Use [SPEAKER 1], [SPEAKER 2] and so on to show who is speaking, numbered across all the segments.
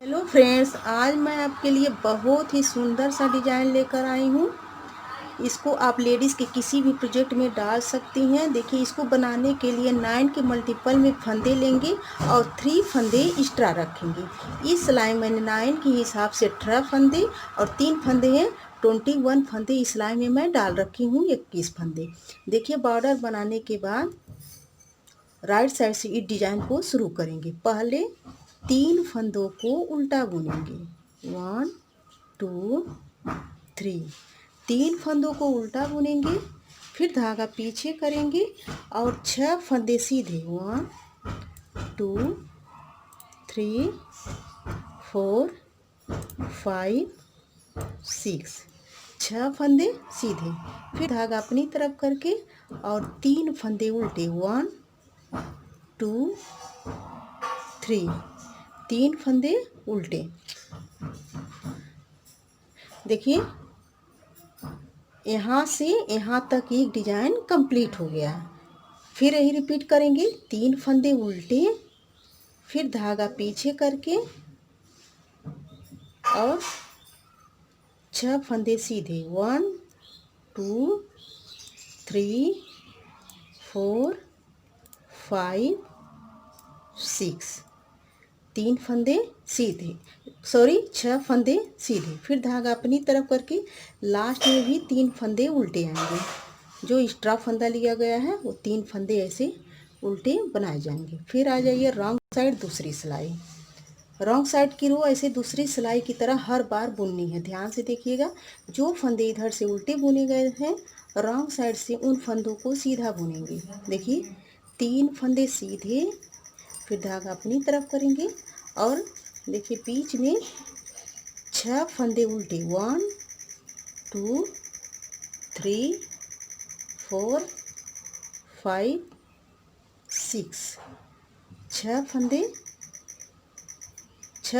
[SPEAKER 1] Hello friends, आज मैं आपके लिए बहुत ही सुंदर सा डिज़ाइन लेकर आई हूँ। इसको आप लेडीज़ के किसी भी प्रोजेक्ट में डाल सकती हैं। देखिए, इसको बनाने के लिए 9 के मल्टीपल में फंदे लेंगे और 3 फंदे एक्स्ट्रा रखेंगे। इस सिलाई मैंने 9 के हिसाब से 18 फंदे और 3 फंदे हैं 21 फंदे इस सिलाई में मैं डाल रखी हूँ 21 फंदे। देखिए, बॉर्डर बनाने के बाद राइट साइड से इस डिजाइन को शुरू करेंगे। पहले 3 फंदों को उल्टा बुनेंगे। 1 2 3। 3 फंदों को उल्टा बुनेंगे, फिर धागा पीछे करेंगे और 6 फंदे सीधे। 1 2 3 4 5 6। 6 फंदे सीधे, फिर धागा अपनी तरफ करके और 3 फंदे उल्टे। 1 2 3। 3 फंदे उल्टे। देखिए, यहाँ से यहाँ तक एक डिजाइन कंप्लीट हो गया। फिर यही रिपीट करेंगे। 3 फंदे उल्टे, फिर धागा पीछे करके और 6 फंदे सीधे। 1 2 3 4 5 6। 3 फंदे सीधे, 6 फंदे सीधे, फिर धागा अपनी तरफ करके लास्ट में भी 3 फंदे उल्टे आएंगे। जो एक्स्ट्रा फंदा लिया गया है वो 3 फंदे ऐसे उल्टे बनाए जाएंगे। फिर आ जाइए रॉन्ग साइड दूसरी सिलाई। रॉन्ग साइड की रो ऐसे दूसरी सिलाई की तरह हर बार बुननी है। ध्यान से देखिएगा, जो फंदे इधर से उल्टे बुने गए हैं रॉन्ग साइड से उन फंदों को सीधा बुनेंगे। देखिए, 3 फंदे सीधे, फिर धागा अपनी तरफ करेंगे और देखिए बीच में 6 फंदे उल्टे। 1 2 3 4 5 6। 6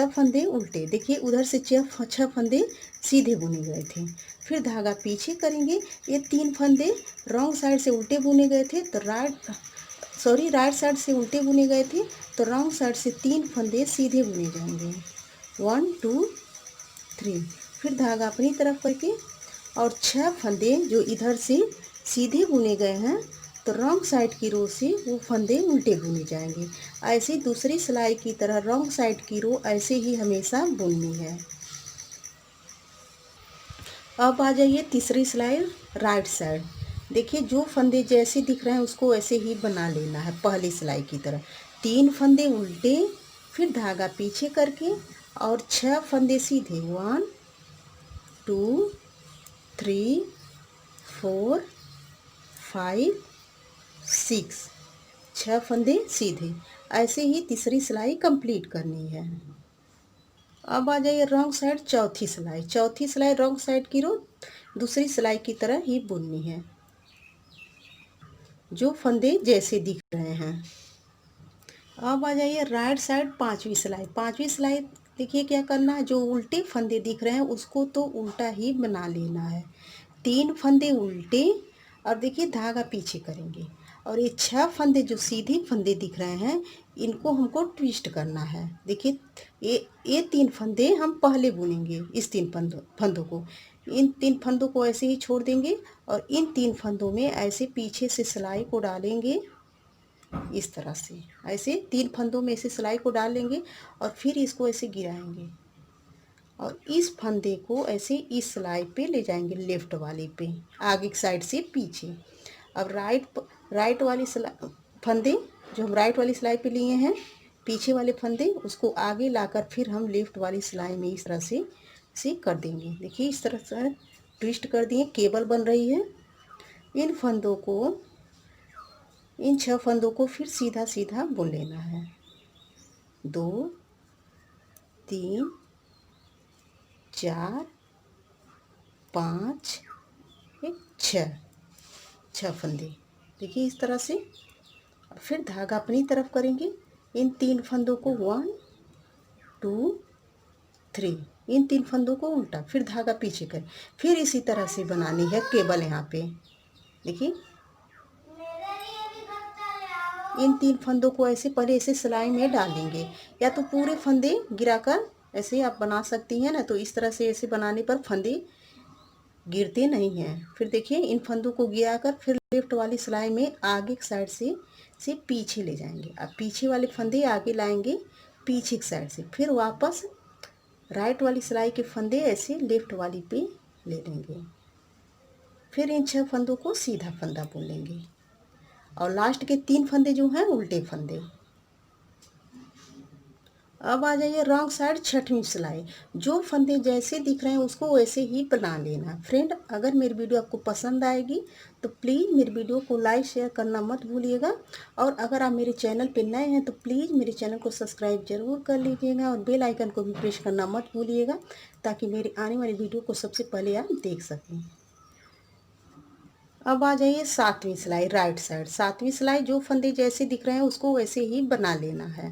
[SPEAKER 1] फंदे उल्टे। देखिए, उधर से 6 फंदे सीधे बुने गए थे। फिर धागा पीछे करेंगे। ये 3 फंदे रॉन्ग साइड से उल्टे बुने गए थे तो राइट साइड से उल्टे बुने गए थे तो रॉन्ग साइड से 3 फंदे सीधे बुने जाएंगे। 1 2 3। फिर धागा अपनी तरफ करके और 6 फंदे जो इधर से सीधे बुने गए हैं तो रॉन्ग साइड की रो से वो फंदे उल्टे बुने जाएंगे। ऐसे दूसरी सिलाई की तरह रॉन्ग साइड की रो ऐसे ही हमेशा बुननी है। अब आ जाइए तीसरी सिलाई राइट साइड। देखिए, जो फंदे जैसे दिख रहे हैं उसको ऐसे ही बना लेना है पहली सिलाई की तरह। 3 फंदे उल्टे, फिर धागा पीछे करके और 6 फंदे सीधे। 1 2 3 4 5 6। 6 फंदे सीधे। ऐसे ही तीसरी सिलाई कंप्लीट करनी है। अब आ जाइए रॉन्ग साइड चौथी सिलाई। चौथी सिलाई रॉन्ग साइड की रो दूसरी सिलाई की तरह ही बुननी है, जो फंदे जैसे दिख रहे हैं। अब आ जाइए राइट साइड पांचवी सिलाई। पांचवी सिलाई देखिए क्या करना है, जो उल्टे फंदे दिख रहे हैं उसको तो उल्टा ही बना लेना है। 3 फंदे उल्टे और देखिए धागा पीछे करेंगे और ये 6 फंदे जो सीधे फंदे दिख रहे हैं इनको हमको ट्विस्ट करना है। देखिए, ये 3 फंदे हम पहले बुनेंगे। इस 3 फंदों को, इन 3 फंदों को ऐसे ही छोड़ देंगे और इन 3 फंदों में ऐसे पीछे से सिलाई को डालेंगे। इस तरह से ऐसे 3 फंदों में ऐसे सिलाई को डाल लेंगे और फिर इसको ऐसे गिराएंगे और इस फंदे को ऐसे इस सिलाई पे ले जाएंगे, लेफ्ट वाले पे, आगे की साइड से पीछे। अब राइट वाली सिलाई फंदे जो हम राइट वाली सिलाई पे लिए हैं, पीछे वाले फंदे उसको आगे लाकर फिर हम लेफ्ट वाली सिलाई में इस तरह से कर देंगे। देखिए, इस तरह से ट्विस्ट कर दिए, केबल बन रही है। इन 6 फंदों को फिर सीधा सीधा बुन लेना है। 2 3 4 5 6 फंदे। देखिए इस तरह से। फिर धागा अपनी तरफ करेंगे। इन 3 फंदों को 1 2 3, इन 3 फंदों को उल्टा, फिर धागा पीछे करें। फिर इसी तरह से बनानी है केबल। यहाँ पे देखिए, इन 3 फंदों को ऐसे पहले ऐसे सिलाई में डालेंगे, या तो पूरे फंदे गिराकर ऐसे आप बना सकती हैं ना। तो इस तरह से ऐसे बनाने पर फंदे गिरते नहीं हैं। फिर देखिए इन फंदों को गिरा कर फिर लेफ्ट वाली सिलाई में आगे की साइड से पीछे ले जाएंगे। अब पीछे वाले फंदे आगे लाएंगे पीछे की साइड से, फिर वापस राइट वाली सिलाई के फंदे ऐसे लेफ्ट वाली पे ले लेंगे। फिर इन 6 फंदों को सीधा फंदा बुन लेंगे और लास्ट के 3 फंदे जो हैं उल्टे फंदे। अब आ जाइए रॉन्ग साइड 6वीं सिलाई। जो फंदे जैसे दिख रहे हैं उसको वैसे ही बना लेना। फ्रेंड, अगर मेरी वीडियो आपको पसंद आएगी तो प्लीज़ मेरी वीडियो को लाइक शेयर करना मत भूलिएगा। और अगर आप मेरे चैनल पे नए हैं तो प्लीज़ मेरे चैनल को सब्सक्राइब ज़रूर कर लीजिएगा और बेल आइकन को भी प्रेस करना मत भूलिएगा, ताकि मेरी आने वाली वीडियो को सबसे पहले आप देख सकें। अब आ जाइए 7वीं सिलाई राइट साइड। 7वीं सिलाई जो फंदे जैसे दिख रहे हैं उसको वैसे ही बना लेना है।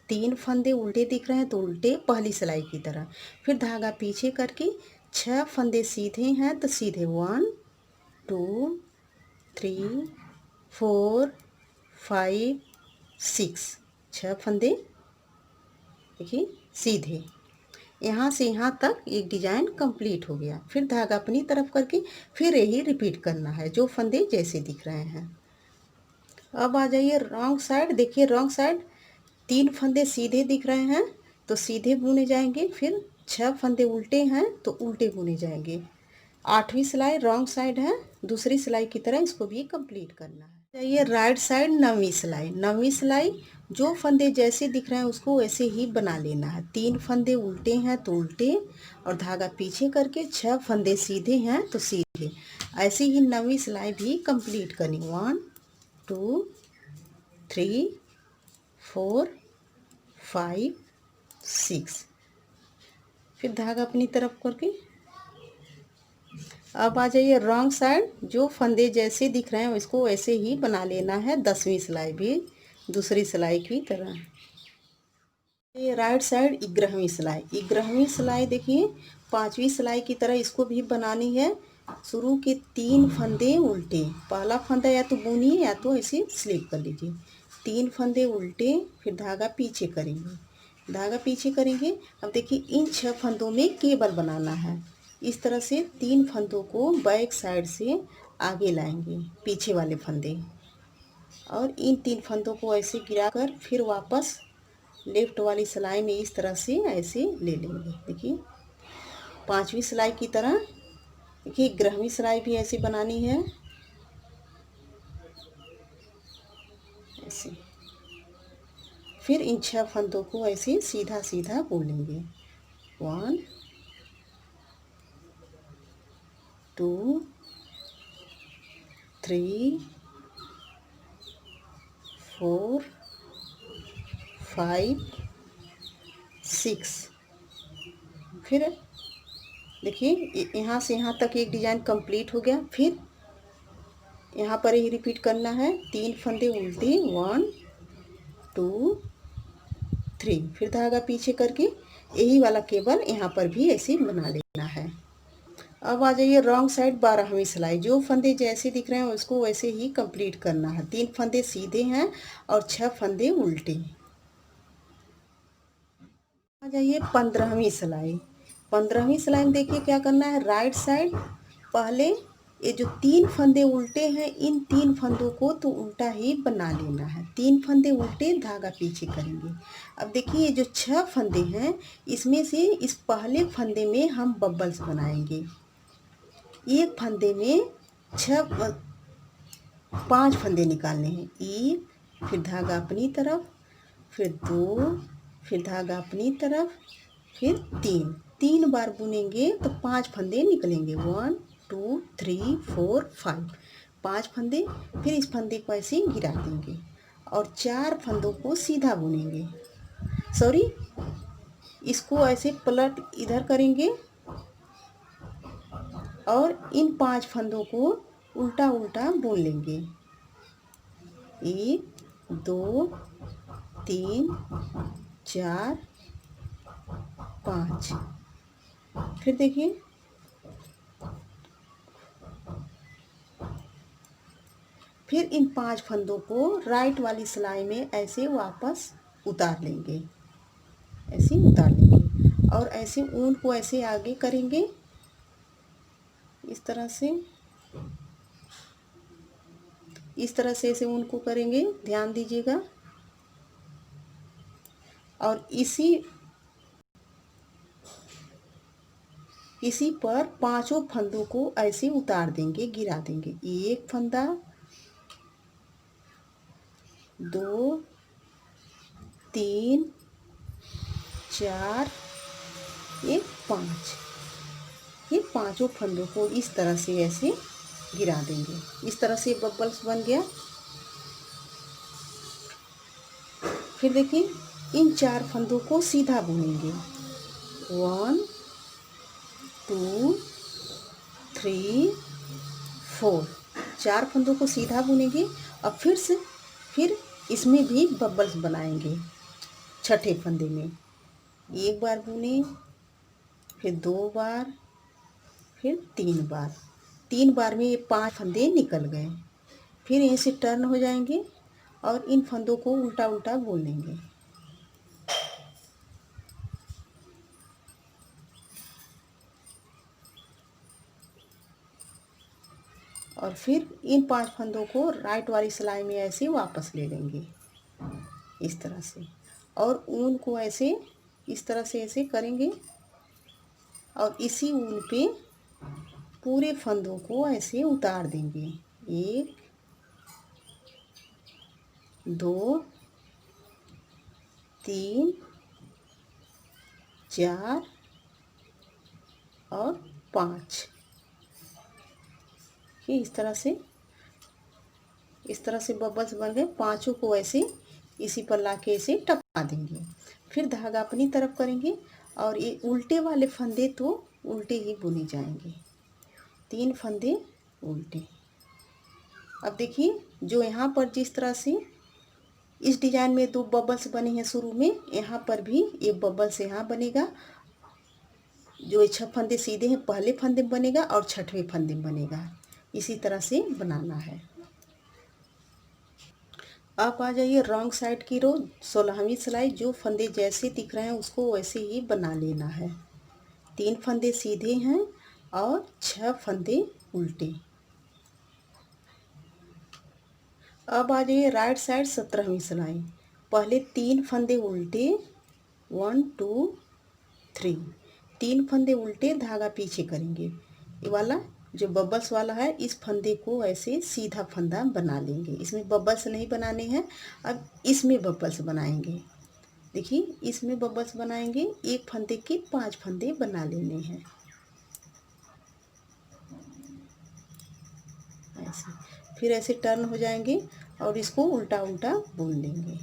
[SPEAKER 1] 3 फंदे उल्टे दिख रहे हैं तो उल्टे पहली सिलाई की तरह। फिर धागा पीछे करके 6 फंदे सीधे हैं तो सीधे 1 2 3 4 5 6, 6 फंदे देखिए सीधे। यहाँ से यहाँ तक एक डिजाइन कंप्लीट हो गया। फिर धागा अपनी तरफ करके फिर यही रिपीट करना है जो फंदे जैसे दिख रहे हैं। अब आ जाइए रॉन्ग साइड। देखिए रॉन्ग साइड 3 फंदे सीधे दिख रहे हैं तो सीधे बुने जाएंगे, फिर 6 फंदे उल्टे हैं तो उल्टे बुने जाएंगे। 8वीं सिलाई रॉन्ग साइड है, दूसरी सिलाई की तरह इसको भी कंप्लीट करना है। ये राइट साइड 9वीं सिलाई। 9वीं सिलाई जो फंदे जैसे दिख रहे हैं उसको वैसे ही बना लेना है। 3 फंदे उल्टे हैं तो उल्टे और धागा पीछे करके 6 फंदे सीधे हैं तो सीधे। ऐसे ही 9वीं सिलाई भी कंप्लीट करनी। 1 2 3 4 5 6। फिर धागा अपनी तरफ करके अब आ जाइए रॉन्ग साइड। जो फंदे जैसे दिख रहे हैं इसको वैसे ही बना लेना है। 10वीं सिलाई भी दूसरी सिलाई की तरह। ये राइट साइड 11वीं सिलाई। 11वीं सिलाई देखिए 5वीं सिलाई की तरह इसको भी बनानी है। शुरू के 3 फंदे उल्टे, पहला फंदा या तो बुनिए या तो ऐसे स्लिप कर लीजिए। 3 फंदे उल्टे, फिर धागा पीछे करेंगे, धागा पीछे करेंगे। अब देखिए इन 6 फंदों में केबल बनाना है। इस तरह से 3 फंदों को बैक साइड से आगे लाएंगे पीछे वाले फंदे, और इन 3 फंदों को ऐसे गिराकर फिर वापस लेफ्ट वाली सिलाई में इस तरह से ऐसे ले लेंगे। देखिए 5वीं सिलाई की तरह। देखिए 11वीं सिलाई भी ऐसे बनानी है, ऐसे। फिर इन 6 फंदों को ऐसे सीधा सीधा बोलेंगे। 1 2 3 4 5 6। फिर देखिए यहाँ से यहाँ तक एक डिजाइन कंप्लीट हो गया। फिर यहाँ पर ही रिपीट करना है। 3 फंदे उल्टे, 1 2 3, फिर धागा पीछे करके यही वाला केबल यहाँ पर भी ऐसे बना लेना है। अब आ जाइए रॉन्ग साइड 12वीं सिलाई। जो फंदे जैसे दिख रहे हैं उसको वैसे ही कंप्लीट करना है। 3 फंदे सीधे हैं और 6 फंदे उल्टे। आ जाइए 15वीं सिलाई। 15वीं सिलाई में देखिए क्या करना है। राइट साइड पहले ये जो 3 फंदे उल्टे हैं इन 3 फंदों को तो उल्टा ही बना लेना है। 3 फंदे उल्टे, धागा पीछे करेंगे। अब देखिए ये जो 6 फंदे हैं इसमें से इस पहले फंदे में हम बबल्स बनाएंगे। एक फंदे में 5 फंदे निकालने हैं। 1, फिर धागा अपनी तरफ, फिर 2, फिर धागा अपनी तरफ, फिर 3 बार बुनेंगे तो 5 फंदे निकलेंगे। 1 2 3 4 5, 5 फंदे। फिर इस फंदे को ऐसे गिरा देंगे और 4 फंदों को सीधा बुनेंगे। सॉरी, इसको ऐसे पलट इधर करेंगे और इन 5 फंदों को उल्टा उल्टा बुन लेंगे। 1 2 3 4 5। फिर देखिए फिर इन 5 फंदों को राइट वाली सिलाई में ऐसे वापस उतार लेंगे, ऐसे उतार लेंगे। और ऐसे ऊन को ऐसे आगे करेंगे, इस तरह से, इस तरह से ऐसे ऊन को करेंगे, ध्यान दीजिएगा। और इसी पर पांचों फंदों को ऐसे उतार देंगे, गिरा देंगे। एक फंदा, दो, तीन, चार, ये पाँच, ये पांचों फंदों को इस तरह से ऐसे गिरा देंगे। इस तरह से बबल्स बन गया। फिर देखिए इन चार फंदों को सीधा बुनेंगे। 1 2 3 4, चार फंदों को सीधा बुनेंगे। और फिर इसमें भी बबल्स बनाएंगे। छठे फंदे में एक बार बुने, फिर 2 बार, फिर 3 बार। 3 बार में ये 5 फंदे निकल गए। फिर यहीं से टर्न हो जाएंगे और इन फंदों को उल्टा उल्टा बुन लेंगे। और फिर इन 5 फंदों को राइट वाली सिलाई में ऐसे वापस ले लेंगे, इस तरह से। और ऊन को ऐसे इस तरह से ऐसे करेंगे और इसी ऊन पे पूरे फंदों को ऐसे उतार देंगे। 1 2 3 4 और 5। ये इस तरह से बबल्स बन गए। पांचों को ऐसे इसी पर लाके ऐसे टपका देंगे। फिर धागा अपनी तरफ करेंगे और ये उल्टे वाले फंदे तो उल्टे ही बुने जाएंगे। 3 फंदे उल्टे। अब देखिए जो यहाँ पर जिस तरह से इस डिजाइन में 2 बबल्स बने हैं शुरू में, यहाँ पर भी एक बबल्स यहाँ बनेगा। जो 6 फंदे सीधे हैं पहले फंदे में बनेगा और छठवें फंदे में बनेगा। इसी तरह से बनाना है। आप आ जाइए रॉन्ग साइड की रो, 16वीं सिलाई। जो फंदे जैसे दिख रहे हैं उसको वैसे ही बना लेना है। 3 फंदे सीधे हैं और 6 फंदे उल्टे। अब आ जाइए राइट साइड 17वीं सिलाई। पहले 3 फंदे उल्टे, 1 2 3, 3 फंदे उल्टे, धागा पीछे करेंगे। ये वाला जो बबल्स वाला है इस फंदे को ऐसे सीधा फंदा बना लेंगे। इसमें बबल्स नहीं बनाने हैं। अब इसमें बबल्स बनाएंगे। देखिए इसमें बबल्स बनाएंगे। एक फंदे के 5 फंदे बना लेने हैं ऐसे। फिर ऐसे टर्न हो जाएंगे और इसको उल्टा उल्टा बुन लेंगे।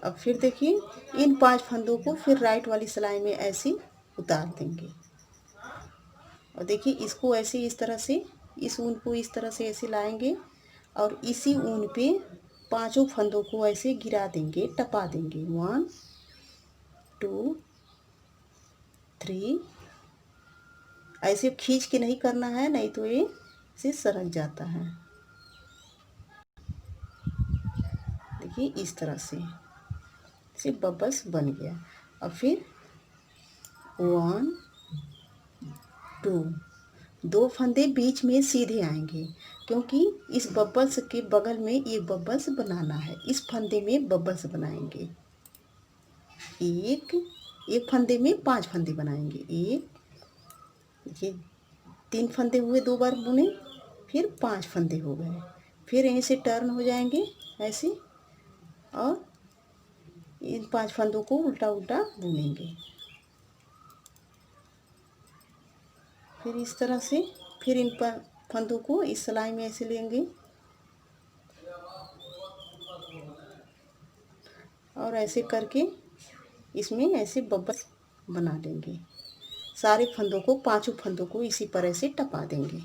[SPEAKER 1] अब फिर देखिए इन 5 फंदों को फिर राइट वाली सिलाई में ऐसे उतार देंगे। और देखिए इसको ऐसे इस तरह से, इस ऊन को इस तरह से ऐसे लाएंगे और इसी ऊन पे पांचों फंदों को ऐसे गिरा देंगे, टपा देंगे। 1 2 3। ऐसे खींच के नहीं करना है, नहीं तो ये से सरक जाता है। देखिए इस तरह से बबल्स बन गया। अब फिर 1 2, 2 फंदे बीच में सीधे आएंगे क्योंकि इस बबल्स के बगल में एक बबल्स बनाना है। इस फंदे में बबल्स बनाएंगे। एक फंदे में 5 फंदे बनाएंगे। ये 3 फंदे हुए, 2 बार बुने, फिर 5 फंदे हो गए। फिर यहीं से टर्न हो जाएंगे ऐसे और इन 5 फंदों को उल्टा उल्टा बुनेंगे। फिर इस तरह से फिर इन फंदों को इस सिलाई में ऐसे लेंगे और ऐसे करके इसमें ऐसे बबल्स बना लेंगे। सारे फंदों को, पांचों फंदों को इसी पर ऐसे टपा देंगे।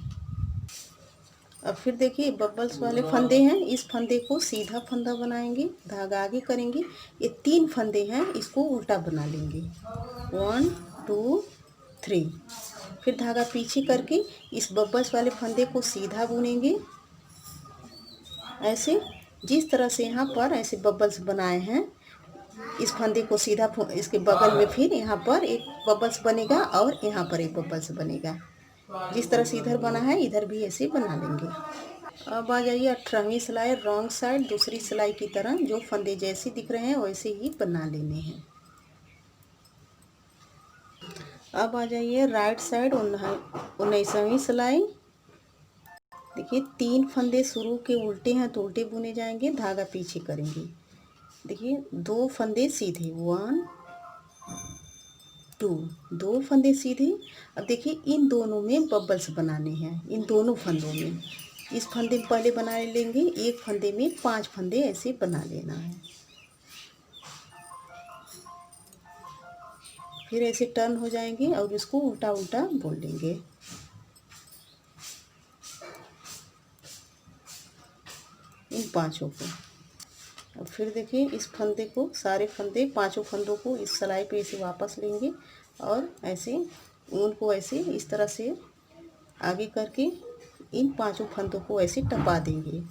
[SPEAKER 1] अब फिर देखिए बबल्स वाले फंदे हैं, इस फंदे को सीधा फंदा बनाएंगे, धागा आगे करेंगे। ये 3 फंदे हैं, इसको उल्टा बना लेंगे। 1 2 3। फिर धागा पीछे करके इस बबल्स वाले फंदे को सीधा बुनेंगे ऐसे। जिस तरह से यहाँ पर ऐसे बबल्स बनाए हैं इस फंदे को सीधा इसके बगल में फिर यहाँ पर एक बबल्स बनेगा और यहाँ पर एक बबल्स बनेगा। जिस तरह से इधर बना है इधर भी ऐसे बना लेंगे। अब आ जाइए 18वीं सिलाई रॉन्ग साइड दूसरी सिलाई की तरह जो फंदे जैसे दिख रहे हैं वैसे ही बना लेने हैं। अब आ जाइए राइट साइड 19वीं सिलाई। देखिए 3 फंदे शुरू के उल्टे हैं तो उल्टे बुने जाएंगे, धागा पीछे करेंगे। देखिए 2 फंदे सीधे 1 2, 2 फंदे सीधे। अब देखिए इन दोनों में बबल्स बनाने हैं, इन दोनों फंदों में। इस फंदे में पहले बना लेंगे, एक फंदे में 5 फंदे ऐसे बना लेना है। फिर ऐसे टर्न हो जाएंगे और इसको उल्टा उल्टा बोल लेंगे। इन 5 को अब फिर देखिए इस फंदे को सारे फंदे 5 फंदों को इस सिलाई पे ऐसे वापस लेंगे और ऐसे ऊन को ऐसे इस तरह से आगे करके इन 5 फंदों को ऐसे टपा देंगे।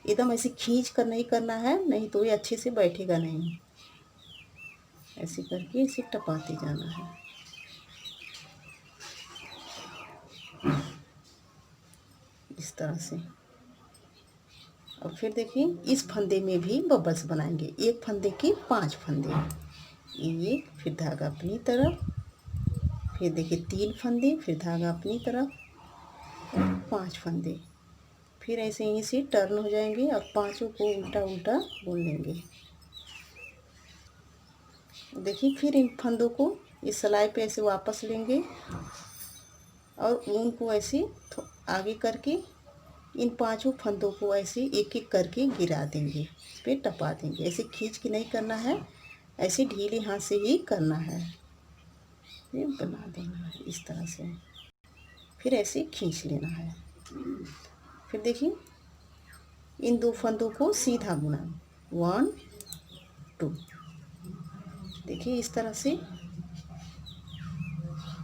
[SPEAKER 1] एकदम ऐसे खींच कर नहीं करना है, नहीं तो ये अच्छे से बैठेगा नहीं। ऐसे करके इसे टपाते जाना है। इस तरह से। अब फिर देखिए इस फंदे में भी बबल्स बनाएंगे, एक फंदे के 5 फंदे, एक फिर धागा अपनी तरफ, फिर देखिए 3 फंदे, फिर धागा अपनी तरफ, 5 फंदे। फिर ऐसे यहीं से टर्न हो जाएंगे और 5 को उल्टा उल्टा बुन लेंगे। देखिए फिर इन फंदों को इस सिलाई पे ऐसे वापस लेंगे और ऊन को ऐसे आगे करके इन 5 फंदों को ऐसे एक एक करके गिरा देंगे, इस पे टपा देंगे। ऐसे खींच के नहीं करना है, ऐसे ढीले हाथ से ही करना है। ये बना देना है इस तरह से, फिर ऐसे खींच लेना है। फिर देखिए इन 2 फंदों को सीधा बुना 1 2। देखिए इस तरह से,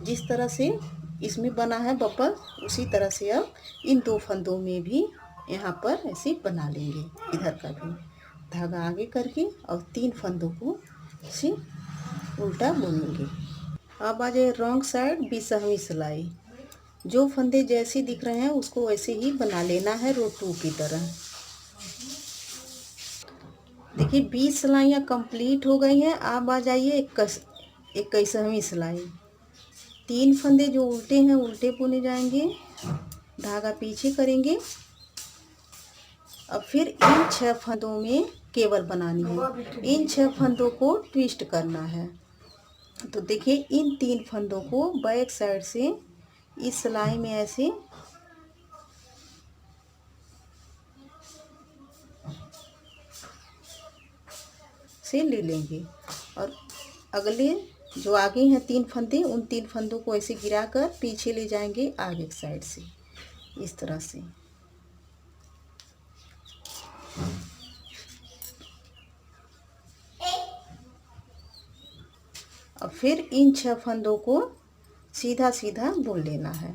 [SPEAKER 1] जिस तरह से इसमें बना है बबल उसी तरह से अब इन 2 फंदों में भी यहाँ पर ऐसे बना लेंगे। इधर का भी धागा आगे करके और 3 फंदों को ऐसे उल्टा बुनेंगे। अब आ जाए रॉन्ग साइड 20वीं सिलाई। जो फंदे जैसे दिख रहे हैं उसको वैसे ही बना लेना है रो 2 की तरह। देखिए 20 सिलाइयाँ कंप्लीट हो गई हैं। अब आ जाइए 21वीं सिलाई। 3 फंदे जो उल्टे हैं उल्टे बुने जाएंगे, धागा पीछे करेंगे। अब फिर इन 6 फंदों में केबल बनानी है, इन 6 फंदों को ट्विस्ट करना है। तो देखिए इन 3 फंदों को बैक साइड से इस सिलाई में ऐसे से ले लेंगे और अगले जो आगे हैं 3 फंदे, उन 3 फंदों को ऐसे गिराकर पीछे ले जाएंगे आगे की साइड से इस तरह से। और फिर इन 6 फंदों को सीधा सीधा बुन लेना है।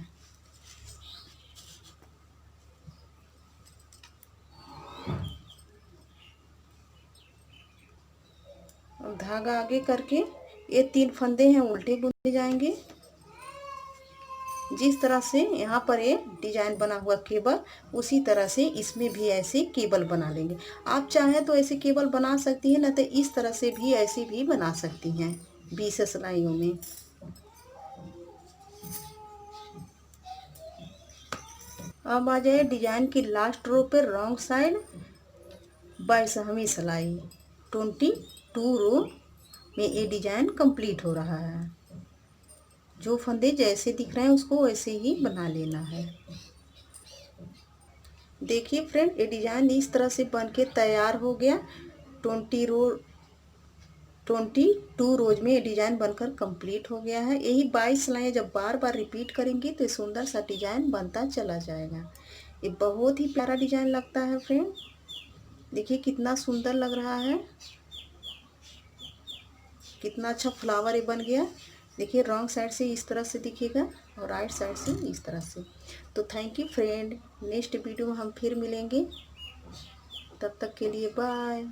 [SPEAKER 1] और धागा आगे करके ये 3 फंदे हैं उल्टे बुने जाएंगे। जिस तरह से यहाँ पर ये डिजाइन बना हुआ केबल, उसी तरह से इसमें भी ऐसे केबल बना लेंगे। आप चाहें तो ऐसे केबल बना सकती हैं, न तो इस तरह से भी ऐसे भी बना सकती हैं 20 सिलाइयों में। अब आ जाए डिजाइन की लास्ट रो पे रॉन्ग साइड 22वीं सिलाई। 22 रो में ये डिजाइन कंप्लीट हो रहा है। जो फंदे जैसे दिख रहे हैं उसको वैसे ही बना लेना है। देखिए फ्रेंड ये डिजाइन इस तरह से बन के तैयार हो गया। 22 रोज में ये डिजाइन बनकर कंप्लीट हो गया है। यही 22 सिलाइयाँ जब बार बार रिपीट करेंगे तो सुंदर सा डिजाइन बनता चला जाएगा। ये बहुत ही प्यारा डिजाइन लगता है फ्रेंड। देखिए कितना सुंदर लग रहा है, कितना अच्छा फ्लावर ये बन गया। देखिए रॉन्ग साइड से इस तरह से दिखेगा और राइट साइड से इस तरह से। तो thank you friend, next video में हम फिर मिलेंगे, तब तक के लिए बाय।